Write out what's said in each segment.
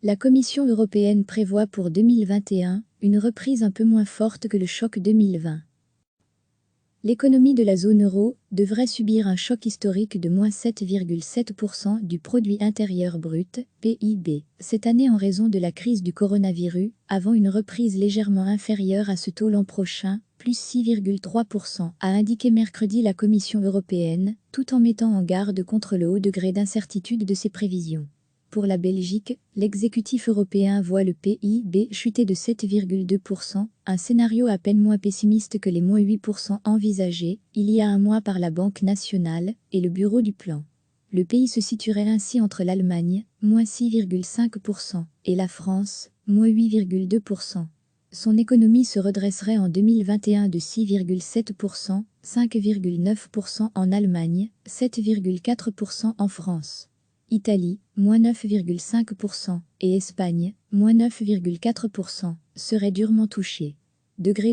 La Commission européenne prévoit pour 2021 une reprise un peu moins forte que le choc 2020. L'économie de la zone euro devrait subir un choc historique de moins 7,7% du produit intérieur brut, PIB, cette année en raison de la crise du coronavirus, avant une reprise légèrement inférieure à ce taux l'an prochain, plus 6,3%, a indiqué mercredi la Commission européenne, tout en mettant en garde contre le haut degré d'incertitude de ses prévisions. Pour la Belgique, l'exécutif européen voit le PIB chuter de 7,2%, un scénario à peine moins pessimiste que les moins 8% envisagés il y a un mois par la Banque nationale et le Bureau du plan. Le pays se situerait ainsi entre l'Allemagne, moins 6,5%, et la France, moins 8,2%. Son économie se redresserait en 2021 de 6,7%, 5,9% en Allemagne, 7,4% en France. Italie, moins 9,5%, et Espagne, moins 9,4%, seraient durement touchés. Degré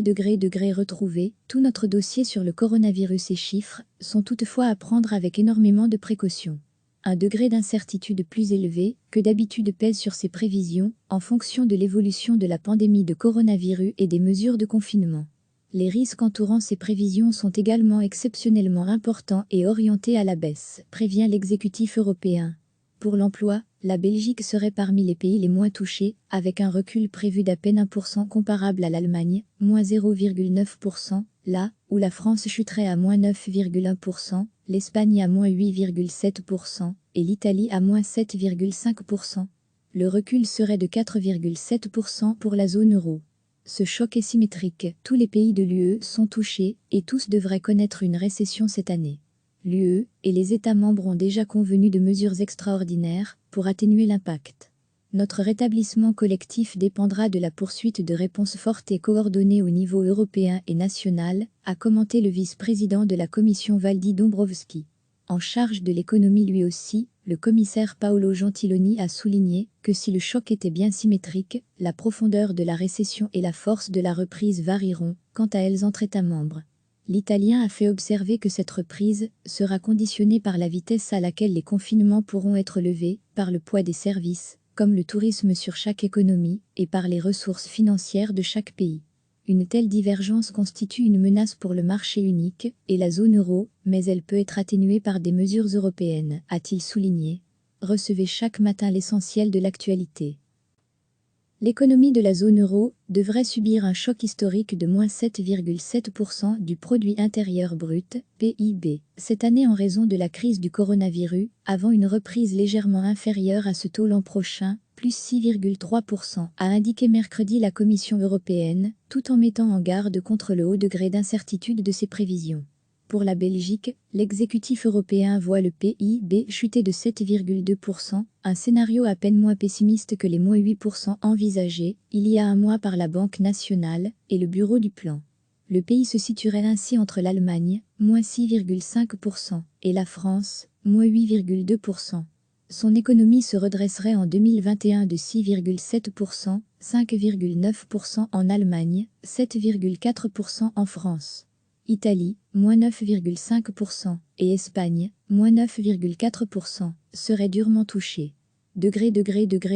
retrouvé, tout notre dossier sur le coronavirus et chiffres sont toutefois à prendre avec énormément de précautions. Un degré d'incertitude plus élevé que d'habitude pèse sur ces prévisions en fonction de l'évolution de la pandémie de coronavirus et des mesures de confinement. Les risques entourant ces prévisions sont également exceptionnellement importants et orientés à la baisse, prévient l'exécutif européen. Pour l'emploi, la Belgique serait parmi les pays les moins touchés, avec un recul prévu d'à peine 1% comparable à l'Allemagne, moins 0,9%, là où la France chuterait à moins 9,1%, l'Espagne à moins 8,7% et l'Italie à moins 7,5%. Le recul serait de 4,7% pour la zone euro. Ce choc est symétrique, tous les pays de l'UE sont touchés et tous devraient connaître une récession cette année. L'UE et les États membres ont déjà convenu de mesures extraordinaires pour atténuer l'impact. Notre rétablissement collectif dépendra de la poursuite de réponses fortes et coordonnées au niveau européen et national, a commenté le vice-président de la Commission Valdis Dombrovskis. En charge de l'économie lui aussi, le commissaire Paolo Gentiloni a souligné que si le choc était bien symétrique, la profondeur de la récession et la force de la reprise varieront quant à elles entre États membres. L'Italien a fait observer que cette reprise sera conditionnée par la vitesse à laquelle les confinements pourront être levés, par le poids des services, comme le tourisme sur chaque économie, et par les ressources financières de chaque pays. Une telle divergence constitue une menace pour le marché unique et la zone euro, mais elle peut être atténuée par des mesures européennes, a-t-il souligné. Recevez chaque matin l'essentiel de l'actualité. L'économie de la zone euro devrait subir un choc historique de moins 7,7% du produit intérieur brut, PIB, cette année en raison de la crise du coronavirus, avant une reprise légèrement inférieure à ce taux l'an prochain, plus 6,3%, a indiqué mercredi la Commission européenne, tout en mettant en garde contre le haut degré d'incertitude de ses prévisions. Pour la Belgique, l'exécutif européen voit le PIB chuter de 7,2%, un scénario à peine moins pessimiste que les moins 8% envisagés il y a un mois par la Banque nationale et le Bureau du plan. Le pays se situerait ainsi entre l'Allemagne, moins 6,5%, et la France, moins 8,2%. Son économie se redresserait en 2021 de 6,7%, 5,9% en Allemagne, 7,4% en France. Italie, moins 9,5%, et Espagne, moins 9,4%, seraient durement touchés. Degré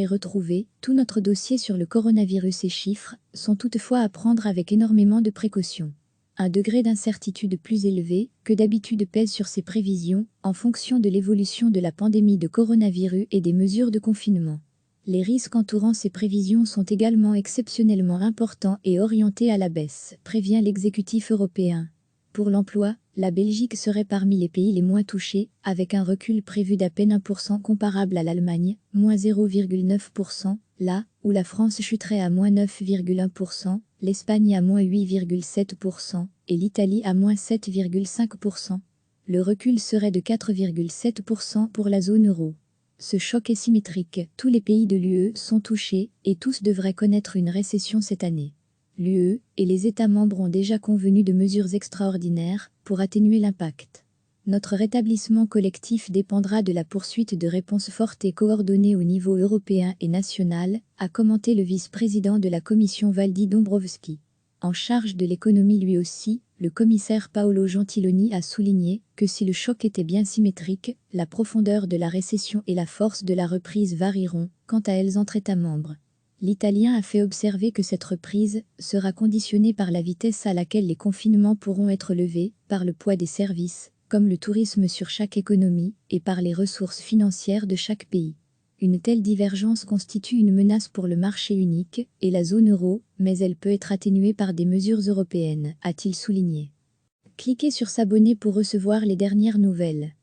retrouvé, tout notre dossier sur le coronavirus et chiffres sont toutefois à prendre avec énormément de précautions. Un degré d'incertitude plus élevé que d'habitude pèse sur ces prévisions en fonction de l'évolution de la pandémie de coronavirus et des mesures de confinement. Les risques entourant ces prévisions sont également exceptionnellement importants et orientés à la baisse, prévient l'exécutif européen. Pour l'emploi, la Belgique serait parmi les pays les moins touchés, avec un recul prévu d'à peine 1% comparable à l'Allemagne, moins 0,9%, là où la France chuterait à moins 9,1%, l'Espagne à moins 8,7% et l'Italie à moins 7,5%. Le recul serait de 4,7% pour la zone euro. Ce choc est symétrique, tous les pays de l'UE sont touchés et tous devraient connaître une récession cette année. L'UE et les États membres ont déjà convenu de mesures extraordinaires pour atténuer l'impact. Notre rétablissement collectif dépendra de la poursuite de réponses fortes et coordonnées au niveau européen et national, a commenté le vice-président de la Commission Valdis Dombrovskis. En charge de l'économie lui aussi, le commissaire Paolo Gentiloni a souligné que si le choc était bien symétrique, la profondeur de la récession et la force de la reprise varieront, quant à elles entre États membres. L'Italien a fait observer que cette reprise sera conditionnée par la vitesse à laquelle les confinements pourront être levés, par le poids des services, comme le tourisme sur chaque économie, et par les ressources financières de chaque pays. Une telle divergence constitue une menace pour le marché unique et la zone euro, mais elle peut être atténuée par des mesures européennes, a-t-il souligné. Cliquez sur s'abonner pour recevoir les dernières nouvelles.